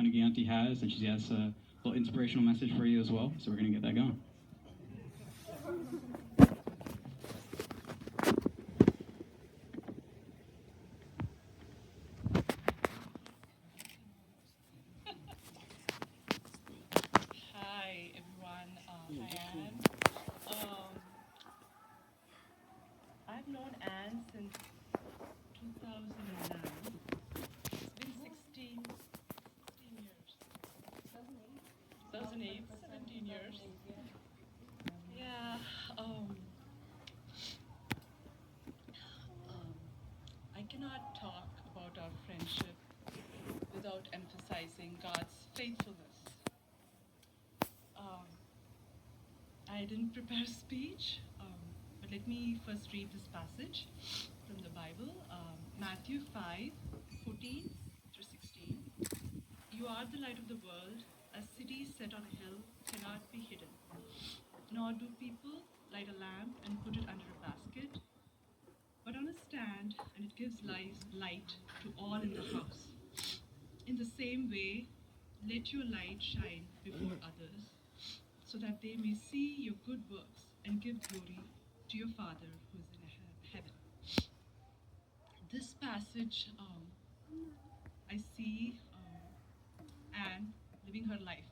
Kannagi auntie has, and she has a little inspirational message for you as well. So we're going to get that going. Hi everyone, hi Anne. I've known Anne since 2009. It's been 16 years. 2008, 17 years. Yeah, I cannot talk about our friendship without emphasizing God's faithfulness. Um, I didn't prepare a speech, but let me first read this passage from the Bible, Matthew 5:14 through 16. You are the light of the world. A city set on a hill cannot be hidden. Nor do people light a lamp and put it under a basket, but on a stand, and it gives light to all in the house. In the same way, let your light shine before others, so that they may see your good works and give glory to your Father who is in heaven. This passage, I see Anne living her life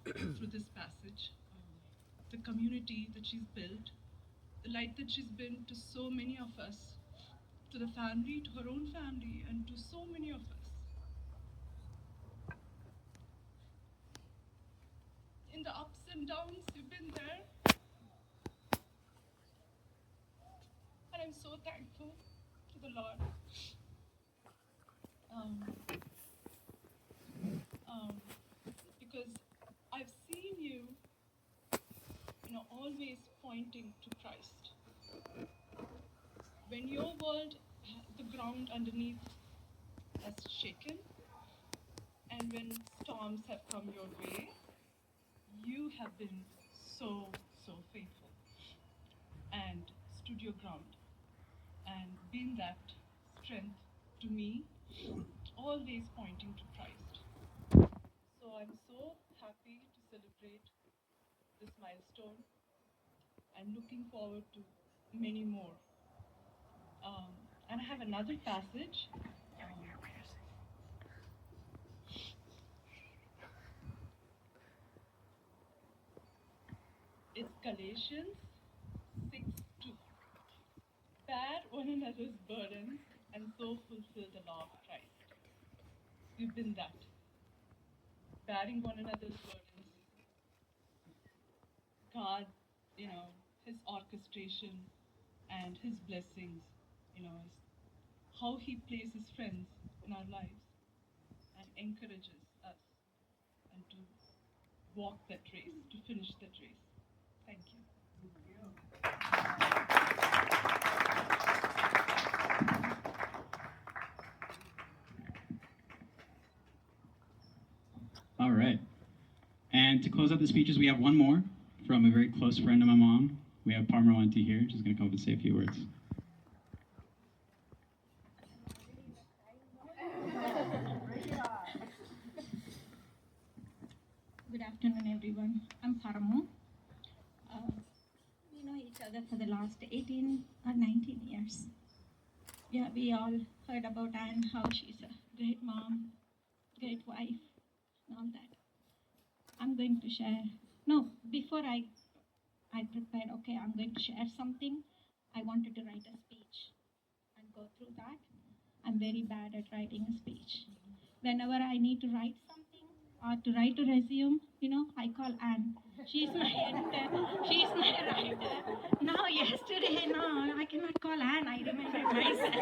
through this passage, the community that she's built, the light that she's been to so many of us, to the family, to her own family, and to so many of us. In the ups and downs, you've been there. And I'm so thankful to the Lord. Because I've seen you, always pointing to Christ. When your world, the ground underneath has shaken, and when storms have come your way, you have been so faithful and stood your ground and been that strength to me, always pointing to Christ. So I'm so happy to celebrate this milestone and looking forward to many more. And I have another passage. It's Galatians 6:2. Bear one another's burdens and so fulfill the law of Christ. You've been that. Bearing one another's burdens. God, His orchestration and His blessings, how He places friends in our lives and encourages us and to walk that race, to finish that race. Thank you. All right. And to close out the speeches, we have one more from a very close friend of my mom. We have Paramu auntie here. She's going to come up and say a few words. Good afternoon, everyone. I'm Paramu. We know each other for the last 18 or 19 years. Yeah, we all heard about Anne, how she's a great mom, great wife, and all that. I'm going to share. No, before I prepared, okay, I'm going to share something. I wanted to write a speech and go through that. I'm very bad at writing a speech. Whenever I need to write something or to write a resume, I call Anne. She's my editor. She's my writer. Now, yesterday, no, I cannot call Anne. I remembered myself.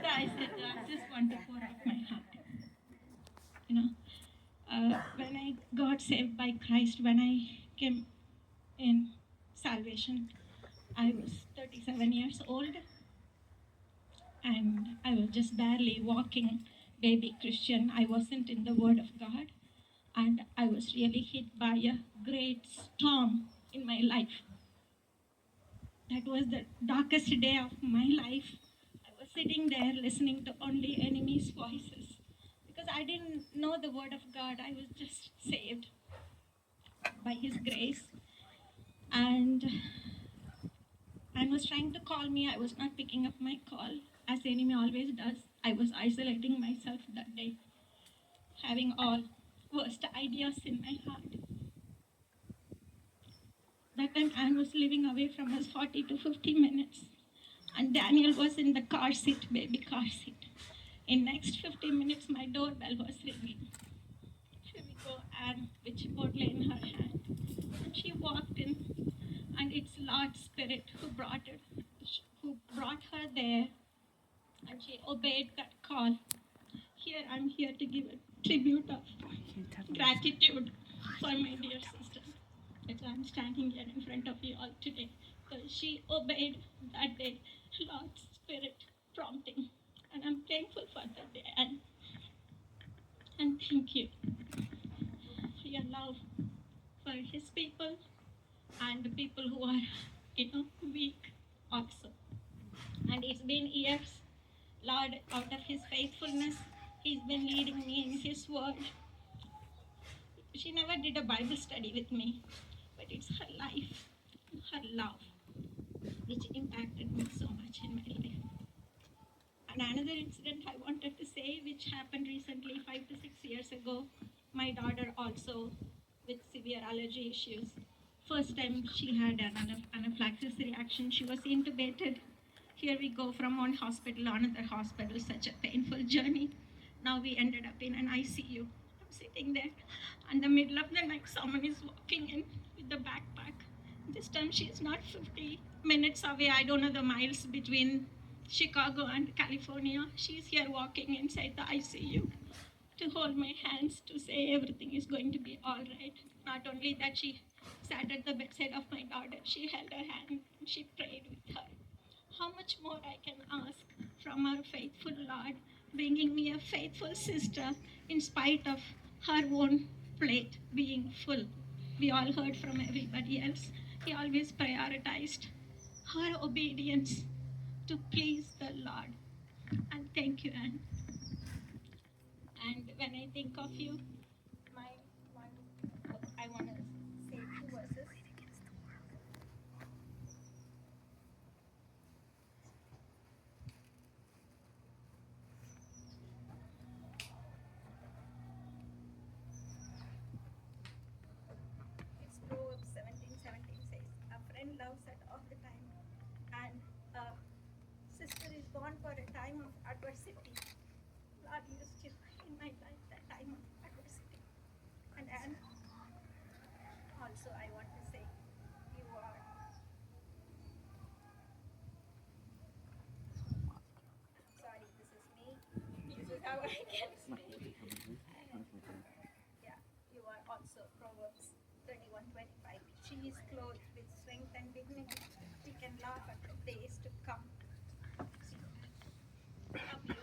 So I said, I just want to pour out my heart. When I got saved by Christ, when I came in salvation, I was 37 years old. And I was just barely walking, baby Christian. I wasn't in the Word of God. And I was really hit by a great storm in my life. That was the darkest day of my life. I was sitting there listening to only enemies' voices because I didn't know the word of God. I was just saved by His grace. And Anne was trying to call me. I was not picking up my call, as the enemy always does. I was isolating myself that day, having all worst ideas in my heart. That time Anne was living away from us 40 to 50 minutes. And Daniel was in the car seat, baby car seat. In next 50 minutes, my doorbell was ringing. Here we go, Anne, with Chipotle in her hand. And she walked in, and it's Lord's Spirit who brought her there, and she obeyed that call. Here, I'm here to give a tribute of gratitude for my dear sister. That's why I'm standing here in front of you all today. Because she obeyed that day Lord's Spirit prompting. And I'm thankful for that day. And thank you for your love for His people and the people who are, weak also. And it's been years, Lord, out of His faithfulness, He's been leading me in His word. She never did a Bible study with me, but it's her life, her love, which impacted me so much in my life. And another incident I wanted to say, which happened recently, 5 to 6 years ago, my daughter also with severe allergy issues. First time she had an anaphylaxis reaction, she was intubated. Here we go from one hospital to another hospital, such a painful journey. Now we ended up in an ICU. I'm sitting there, and the middle of the night, someone is walking in with the backpack. This time she's not 50 minutes away. I don't know the miles between Chicago and California. She's here walking inside the ICU to hold my hands, to say everything is going to be all right. Not only that, she sat at the bedside of my daughter. She held her hand and she prayed with her. How much more I can ask from our faithful Lord, bringing me a faithful sister in spite of her own plate being full. We all heard from everybody else. He always prioritized her obedience to please the Lord. And thank you, Anne. And when I think of you, I want to say 2 verses. It's Proverbs 17:17 says, "A friend loves at all the time, and a sister is born for a time of adversity." Lord used you in my life, that time of adversity. And also I want to say, you are, sorry, this is me. This is how I can speak. Yeah, you are also Proverbs 31:25. She is clothed with strength and dignity. We can laugh at the days to come. God bless.